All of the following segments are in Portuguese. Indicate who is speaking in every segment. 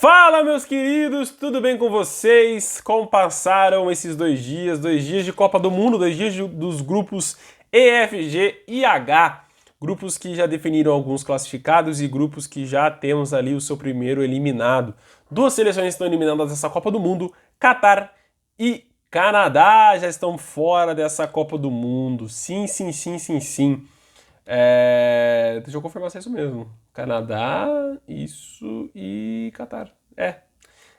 Speaker 1: Fala, meus queridos, tudo bem com vocês? Como passaram esses 2 dias? 2 dias de Copa do Mundo, 2 dias dos grupos E, F, G e H. Grupos que já definiram alguns classificados e grupos que já temos ali o seu primeiro eliminado. Duas seleções estão eliminadas dessa Copa do Mundo, Catar e Canadá já estão fora dessa Copa do Mundo. Sim. Deixa eu confirmar se é isso mesmo. Canadá, isso e Catar.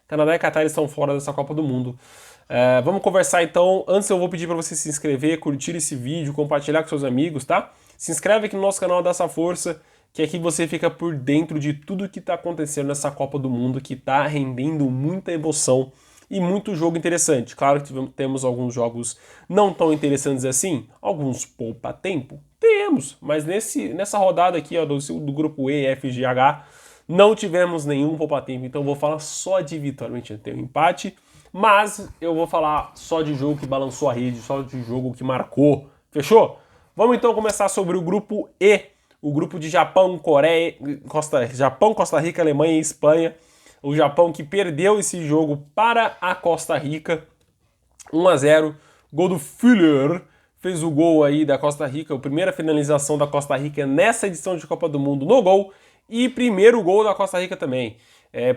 Speaker 1: Canadá e Catar estão fora dessa Copa do Mundo. Vamos conversar então. Antes eu vou pedir para você se inscrever, curtir esse vídeo, compartilhar com seus amigos, tá? Se inscreve aqui no nosso canal, dá essa força, que aqui você fica por dentro de tudo que está acontecendo nessa Copa do Mundo, que está rendendo muita emoção e muito jogo interessante. Claro que temos alguns jogos não tão interessantes assim, alguns poupa-tempo, temos, mas nessa rodada aqui ó, do grupo E, F, G, H, não tivemos nenhum poupa-tempo, então eu vou falar só de vitória. Mentira, tem um empate, mas eu vou falar só de jogo que balançou a rede, só de jogo que marcou, fechou? Vamos então começar sobre o grupo E, o grupo de Japão, Costa Rica, Alemanha e Espanha. O Japão que perdeu esse jogo para a Costa Rica, 1-0, gol do Fuller, fez o gol aí da Costa Rica, a primeira finalização da Costa Rica nessa edição de Copa do Mundo no gol, e primeiro gol da Costa Rica também.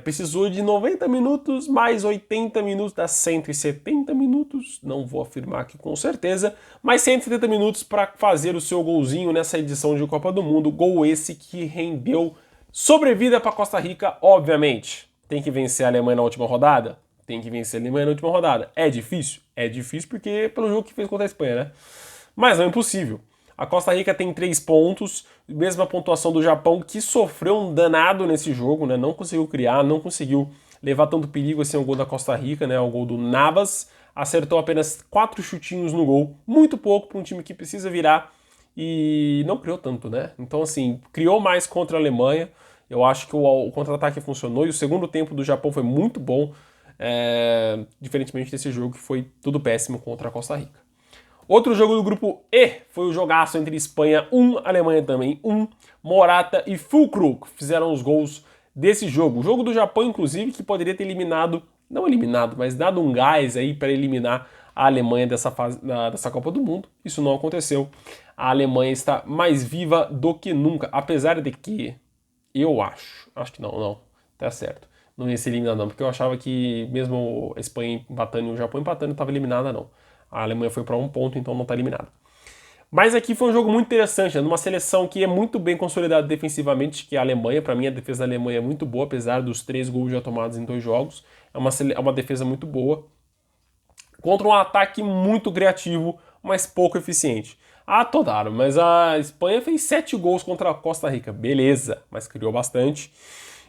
Speaker 1: Precisou de 90 minutos, mais 80 minutos, dá 170 minutos, não vou afirmar aqui com certeza, mas 170 minutos para fazer o seu golzinho nessa edição de Copa do Mundo, gol esse que rendeu sobrevida para Costa Rica, obviamente. Tem que vencer a Alemanha na última rodada? Tem que vencer a Alemanha na última rodada. É difícil? É difícil porque pelo jogo que fez contra a Espanha, né? Mas não é impossível. A Costa Rica tem 3 pontos, mesma pontuação do Japão, que sofreu um danado nesse jogo, né? Não conseguiu criar, não conseguiu levar tanto perigo assim ao gol da Costa Rica, né? Ao gol do Navas. Acertou apenas 4 chutinhos no gol. Muito pouco para um time que precisa virar e não criou tanto, né? Então, assim, criou mais contra a Alemanha. Eu acho que o contra-ataque funcionou e o segundo tempo do Japão foi muito bom, diferentemente desse jogo que foi tudo péssimo contra a Costa Rica. Outro jogo do grupo E foi o jogaço entre Espanha 1, Alemanha também 1. Morata e Füllkrug fizeram os gols desse jogo. O jogo do Japão, inclusive, que poderia ter eliminado, não eliminado, mas dado um gás aí para eliminar a Alemanha dessa Copa do Mundo. Isso não aconteceu. A Alemanha está mais viva do que nunca, apesar de que eu acho que não, tá certo. Não ia ser eliminada não, porque eu achava que mesmo a Espanha empatando e o Japão empatando, estava eliminada não. A Alemanha foi para 1 ponto, então não está eliminada. Mas aqui foi um jogo muito interessante, né? Numa seleção que é muito bem consolidada defensivamente, que é a Alemanha. Para mim a defesa da Alemanha é muito boa, apesar dos 3 gols já tomados em 2 jogos. É uma defesa muito boa. Contra um ataque muito criativo, mas pouco eficiente. Todaram, mas a Espanha fez 7 gols contra a Costa Rica. Beleza, mas criou bastante.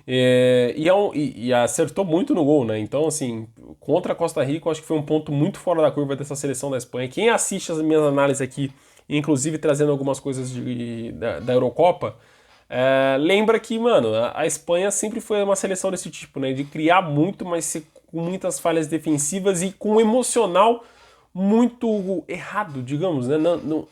Speaker 1: E acertou muito no gol, né? Então, assim, contra a Costa Rica, eu acho que foi um ponto muito fora da curva dessa seleção da Espanha. Quem assiste as minhas análises aqui, inclusive trazendo algumas coisas da Eurocopa, lembra que, mano, a Espanha sempre foi uma seleção desse tipo, né? De criar muito, mas com muitas falhas defensivas e com um emocional muito errado, digamos, né?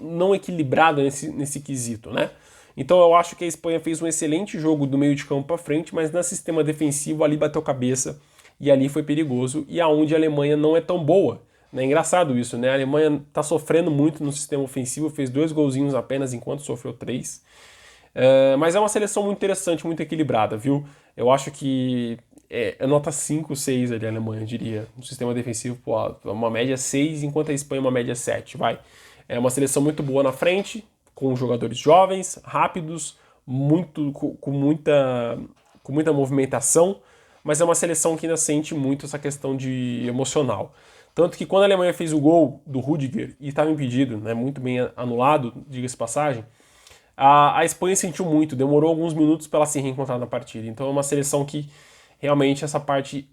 Speaker 1: Não equilibrado nesse quesito, né? Então eu acho que a Espanha fez um excelente jogo do meio de campo para frente, mas no sistema defensivo ali bateu cabeça e ali foi perigoso, e aonde a Alemanha não é tão boa. É engraçado isso, né? A Alemanha tá sofrendo muito no sistema ofensivo, fez 2 golzinhos apenas enquanto sofreu 3. Mas é uma seleção muito interessante, muito equilibrada, viu? Eu acho que é nota 5, 6 ali a Alemanha, eu diria. No sistema defensivo, uma média 6, enquanto a Espanha uma média 7, vai. É uma seleção muito boa na frente, com jogadores jovens, rápidos, com muita movimentação, mas é uma seleção que ainda sente muito essa questão de emocional. Tanto que quando a Alemanha fez o gol do Rudiger e estava impedido, né, muito bem anulado, diga-se passagem, a Espanha sentiu muito, demorou alguns minutos para ela se reencontrar na partida. Então é uma seleção que realmente essa parte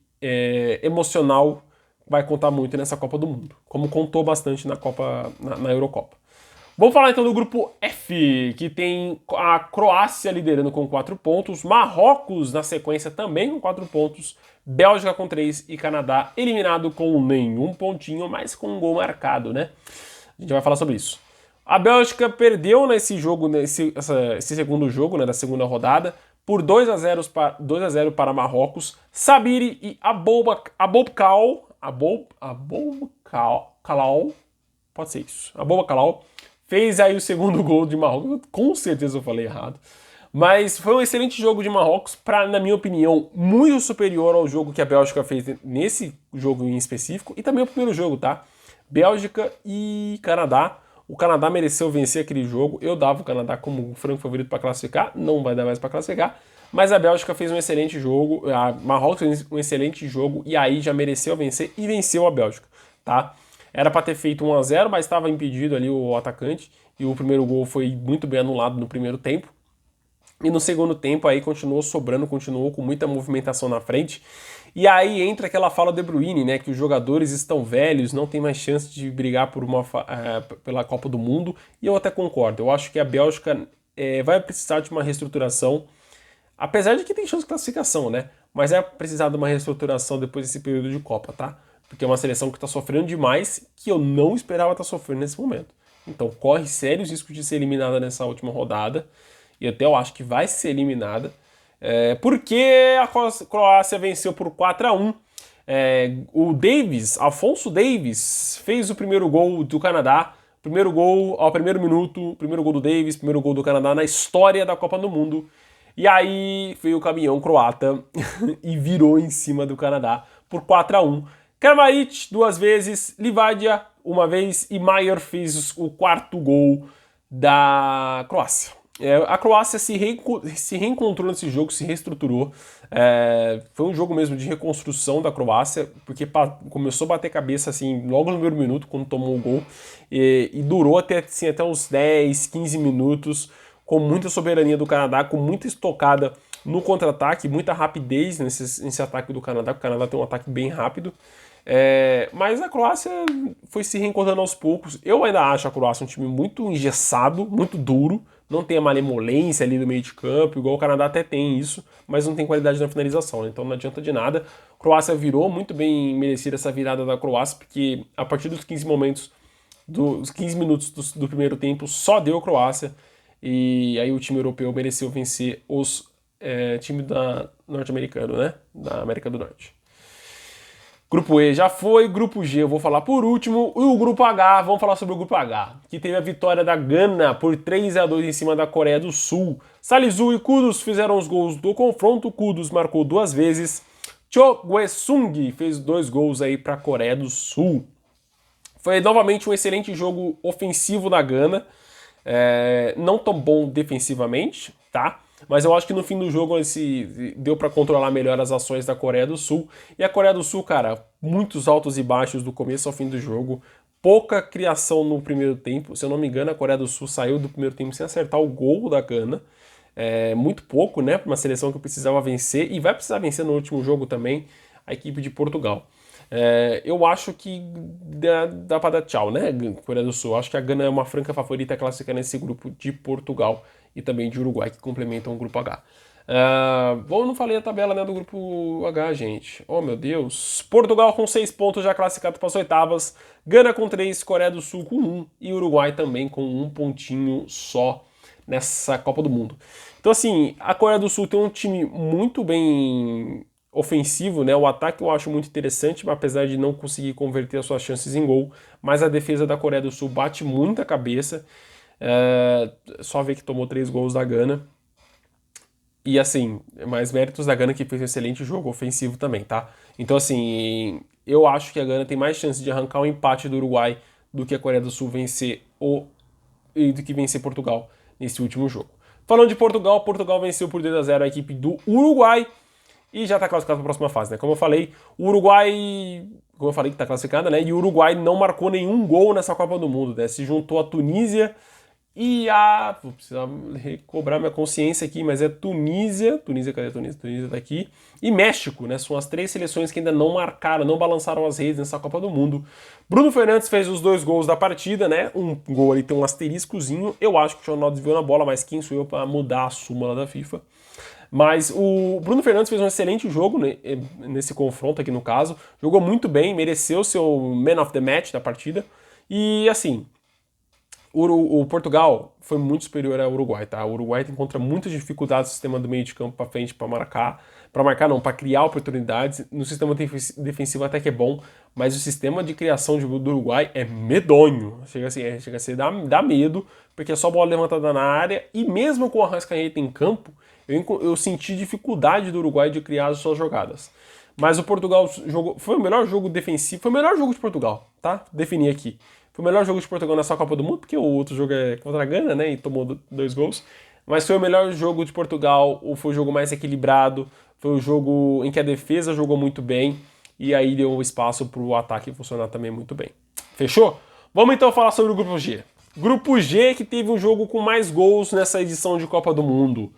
Speaker 1: emocional vai contar muito nessa Copa do Mundo, como contou bastante na Eurocopa. Vamos falar então do grupo F, que tem a Croácia liderando com 4 pontos, Marrocos na sequência também com 4 pontos, Bélgica com 3 e Canadá eliminado com nenhum pontinho, mas com um gol marcado, né? A gente vai falar sobre isso. A Bélgica perdeu nesse jogo, esse segundo jogo, né, da segunda rodada, por 2-0 para Marrocos. Sabiri e Aboubakal, pode ser isso, Aboubakal, fez aí o segundo gol de Marrocos. Com certeza eu falei errado. Mas foi um excelente jogo de Marrocos, na minha opinião, muito superior ao jogo que a Bélgica fez nesse jogo em específico, e também o primeiro jogo, tá? Bélgica e Canadá. O Canadá mereceu vencer aquele jogo. Eu dava o Canadá como franco favorito para classificar, não vai dar mais para classificar, mas a Bélgica fez um excelente jogo, a Marrocos fez um excelente jogo, e aí já mereceu vencer e venceu a Bélgica, tá? Era para ter feito 1-0, mas estava impedido ali o atacante, e o primeiro gol foi muito bem anulado no primeiro tempo. E no segundo tempo aí continuou sobrando, continuou com muita movimentação na frente. E aí entra aquela fala de Bruyne, né, que os jogadores estão velhos, não tem mais chance de brigar pela Copa do Mundo. E eu até concordo, eu acho que a Bélgica vai precisar de uma reestruturação, apesar de que tem chance de classificação, né? Mas vai precisar de uma reestruturação depois desse período de Copa, tá? Porque é uma seleção que está sofrendo demais, que eu não esperava estar sofrendo nesse momento. Então corre sérios riscos de ser eliminada nessa última rodada. E até eu acho que vai ser eliminada, porque a Croácia venceu por 4-1. O Alfonso Davies, fez o primeiro gol do Canadá, primeiro gol ao primeiro minuto, primeiro gol do Davies, primeiro gol do Canadá na história da Copa do Mundo. E aí veio o caminhão croata e virou em cima do Canadá por 4-1. Kramaric 2 vezes, Livadia uma vez e Maier fez o quarto gol da Croácia. A Croácia se reencontrou nesse jogo, se reestruturou. Foi um jogo mesmo de reconstrução da Croácia, porque começou a bater cabeça assim, logo no primeiro minuto, quando tomou o gol, e durou até uns 10, 15 minutos, com muita soberania do Canadá, com muita estocada no contra-ataque, muita rapidez nesse ataque do Canadá, porque o Canadá tem um ataque bem rápido. Mas a Croácia foi se reencontrando aos poucos. Eu ainda acho a Croácia um time muito engessado, muito duro, não tem a malemolência ali do meio de campo, igual o Canadá até tem isso, mas não tem qualidade na finalização, né? Então não adianta de nada. A Croácia virou, muito bem merecida essa virada da Croácia, porque a partir dos 15 minutos do primeiro tempo só deu Croácia, e aí o time europeu mereceu vencer os time norte-americano, né? Da América do Norte. Grupo E já foi, Grupo G eu vou falar por último, e o Grupo H, vamos falar sobre o Grupo H, que teve a vitória da Gana por 3-2 em cima da Coreia do Sul. Salisu e Kudus fizeram os gols do confronto, Kudus marcou 2 vezes, Cho Gwae-sung fez 2 gols aí para a Coreia do Sul. Foi novamente um excelente jogo ofensivo da Gana, não tão bom defensivamente, tá? Mas eu acho que no fim do jogo deu para controlar melhor as ações da Coreia do Sul. E a Coreia do Sul, cara, muitos altos e baixos do começo ao fim do jogo. Pouca criação no primeiro tempo. Se eu não me engano, a Coreia do Sul saiu do primeiro tempo sem acertar o gol da Gana. Muito pouco, né? Para uma seleção que precisava vencer. E vai precisar vencer no último jogo também, a equipe de Portugal. Eu acho que dá para dar tchau, né, Coreia do Sul? Acho que a Gana é uma franca favorita a classificar nesse grupo de Portugal e também de Uruguai, que complementam o grupo H. Bom, não falei a tabela, né, do grupo H, gente. Oh, meu Deus. Portugal com 6 pontos já classificado para as oitavas. Gana com 3, Coreia do Sul com 1 e Uruguai também com 1 pontinho só nessa Copa do Mundo. Então, assim, a Coreia do Sul tem um time muito bem ofensivo, né? O ataque eu acho muito interessante, apesar de não conseguir converter as suas chances em gol, mas a defesa da Coreia do Sul bate muita cabeça. Só ver que tomou 3 gols da Gana. E assim, mais méritos da Gana, que fez um excelente jogo ofensivo também, tá? Então assim, eu acho que a Gana tem mais chance de arrancar um empate do Uruguai do que a Coreia do Sul vencer Portugal nesse último jogo. Falando de Portugal, Portugal venceu por 2-0 a equipe do Uruguai e já está classificado para a próxima fase, né? Como eu falei, o Uruguai, que está classificada, né? E o Uruguai não marcou nenhum gol nessa Copa do Mundo, né? Se juntou a Tunísia e vou precisar recobrar minha consciência aqui, mas é Tunísia, cadê a Tunísia? Tunísia tá aqui. E México, né? São as 3 seleções que ainda não marcaram, não balançaram as redes nessa Copa do Mundo. Bruno Fernandes fez os 2 gols da partida, né? Um gol ali tem um asteriscozinho. Eu acho que o Ronaldo desviou na bola, mas quem sou eu para mudar a súmula da FIFA? Mas o Bruno Fernandes fez um excelente jogo, né, nesse confronto aqui no caso. Jogou muito bem, mereceu seu Man of the Match da partida. E assim, O Portugal foi muito superior ao Uruguai, tá? O Uruguai encontra muitas dificuldades no sistema do meio de campo para frente, para criar oportunidades. No sistema defensivo até que é bom, mas o sistema de criação do Uruguai é medonho. Chega a ser dá medo, porque é só bola levantada na área, e mesmo com o Arrascaeta em campo, eu senti dificuldade do Uruguai de criar as suas jogadas. Mas o Portugal foi o melhor jogo defensivo, foi o melhor jogo de Portugal, tá? Defini aqui. Foi o melhor jogo de Portugal nessa Copa do Mundo, porque o outro jogo é contra a Gana, né? E tomou 2 gols. Mas foi o melhor jogo de Portugal, foi o jogo mais equilibrado, foi o jogo em que a defesa jogou muito bem e aí deu espaço para o ataque funcionar também muito bem. Fechou? Vamos então falar sobre o Grupo G. Grupo G que teve um jogo com mais gols nessa edição de Copa do Mundo.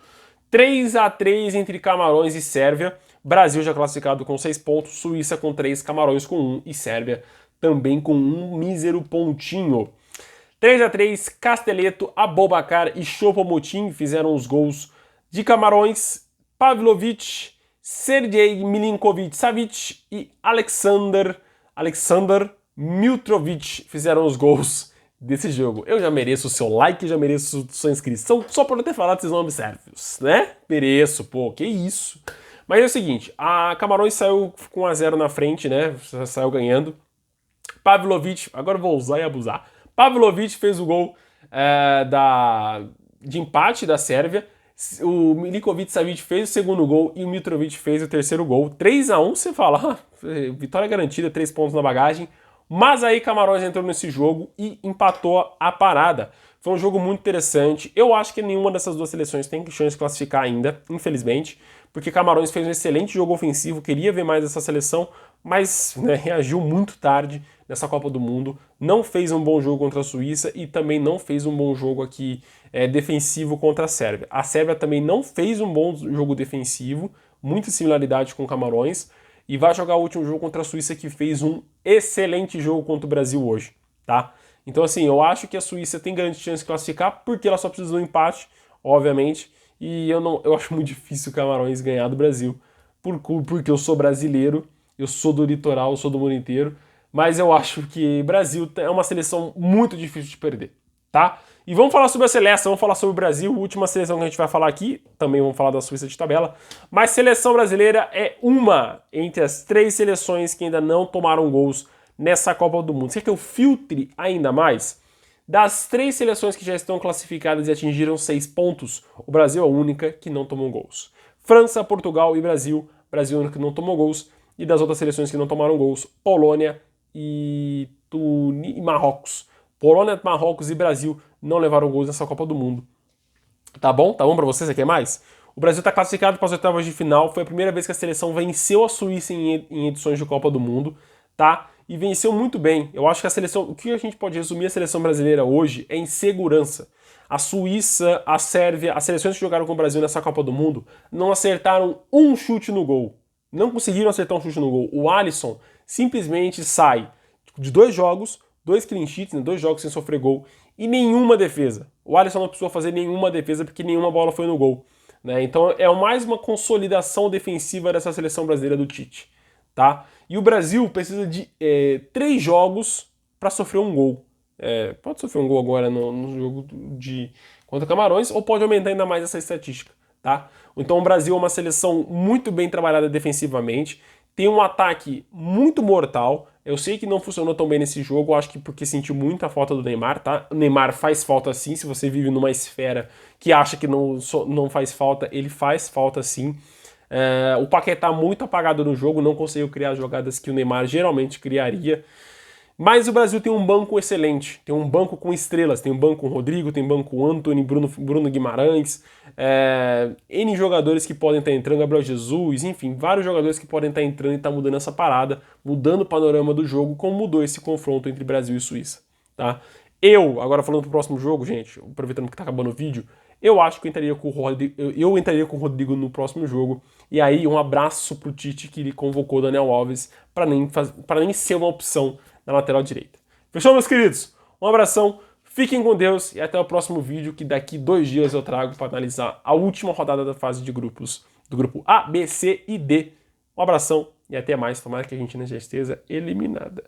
Speaker 1: 3-3 entre Camarões e Sérvia. Brasil já classificado com 6 pontos, Suíça com 3, Camarões com 1 e Sérvia também com um mísero pontinho. 3-3, Casteleto, Abobacar e Choupo-Moting fizeram os gols de Camarões. Pavlovic, Sergej Milinkovic-Savic e Alexander Mitrovic fizeram os gols desse jogo. Eu já mereço o seu like, já mereço sua inscrição, só por não ter falado esses nomes sérvios, né? Mereço, pô, que isso. Mas é o seguinte, a Camarões saiu com 1-0 na frente, né? Saiu ganhando. Pavlovic, agora vou usar e abusar. Pavlovic fez o gol de empate da Sérvia. O Milinkovic-Savic fez o segundo gol e o Mitrovic fez o terceiro gol. 3-1, você fala, vitória garantida, 3 pontos na bagagem. Mas aí Camarões entrou nesse jogo e empatou a parada. Foi um jogo muito interessante. Eu acho que nenhuma dessas duas seleções tem chance de classificar ainda, infelizmente, porque Camarões fez um excelente jogo ofensivo, queria ver mais essa seleção, mas reagiu muito tarde nessa Copa do Mundo, não fez um bom jogo contra a Suíça e também não fez um bom jogo aqui defensivo contra a Sérvia. A Sérvia também não fez um bom jogo defensivo, muita similaridade com Camarões, e vai jogar o último jogo contra a Suíça, que fez um excelente jogo contra o Brasil hoje, tá? Então assim, eu acho que a Suíça tem grande chance de classificar, porque ela só precisa do empate, obviamente, e eu acho muito difícil o Camarões ganhar do Brasil, porque eu sou brasileiro, eu sou do litoral, eu sou do mundo inteiro, mas eu acho que o Brasil é uma seleção muito difícil de perder, tá? E vamos falar sobre a seleção, vamos falar sobre o Brasil, a última seleção que a gente vai falar aqui, também vamos falar da Suíça de tabela, mas seleção brasileira é uma entre as 3 seleções que ainda não tomaram gols nessa Copa do Mundo. Você quer que eu filtre ainda mais? Das 3 seleções que já estão classificadas e atingiram 6 pontos, o Brasil é a única que não tomou gols. França, Portugal e Brasil, Brasil é o único que não tomou gols, e das outras seleções que não tomaram gols, Polônia e Marrocos. Polônia, Marrocos e Brasil não levaram gols nessa Copa do Mundo. Tá bom? Tá bom pra você? Você quer mais? O Brasil está classificado para as oitavas de final. Foi a primeira vez que a seleção venceu a Suíça em edições de Copa do Mundo, tá? E venceu muito bem. Eu acho que a seleção... O que a gente pode resumir a seleção brasileira hoje é insegurança. A Suíça, a Sérvia, as seleções que jogaram com o Brasil nessa Copa do Mundo não acertaram um chute no gol. Não conseguiram acertar um chute no gol. O Alisson simplesmente sai de 2 jogos, 2 clean sheets, 2 jogos sem sofrer gol, e nenhuma defesa. O Alisson não precisou fazer nenhuma defesa porque nenhuma bola foi no gol, né? Então é mais uma consolidação defensiva dessa seleção brasileira do Tite, tá? E o Brasil precisa de 3 jogos para sofrer um gol. Pode sofrer um gol agora no jogo contra Camarões, ou pode aumentar ainda mais essa estatística, tá? Então o Brasil é uma seleção muito bem trabalhada defensivamente, tem um ataque muito mortal. Eu sei que não funcionou tão bem nesse jogo, acho que porque sentiu muita falta do Neymar, tá? O Neymar faz falta sim, se você vive numa esfera que acha que não faz falta, ele faz falta sim. O Paquetá muito apagado no jogo, não conseguiu criar as jogadas que o Neymar geralmente criaria. Mas o Brasil tem um banco excelente, tem um banco com estrelas, tem um banco com Rodrigo, tem um banco com Antony, Bruno Guimarães, N jogadores que podem estar entrando, Gabriel Jesus, enfim, vários jogadores que podem estar entrando e estar mudando essa parada, mudando o panorama do jogo, como mudou esse confronto entre Brasil e Suíça, tá? Agora falando pro próximo jogo, gente, aproveitando que tá acabando o vídeo, eu acho que eu entraria com o Rodrigo no próximo jogo, e aí um abraço pro Tite que ele convocou o Daniel Alves para nem ser uma opção na lateral direita. Fechou, meus queridos? Um abração, fiquem com Deus e até o próximo vídeo, que daqui 2 dias eu trago para analisar a última rodada da fase de grupos, do grupo A, B, C e D. Um abração e até mais, tomara que a Argentina já esteja eliminada.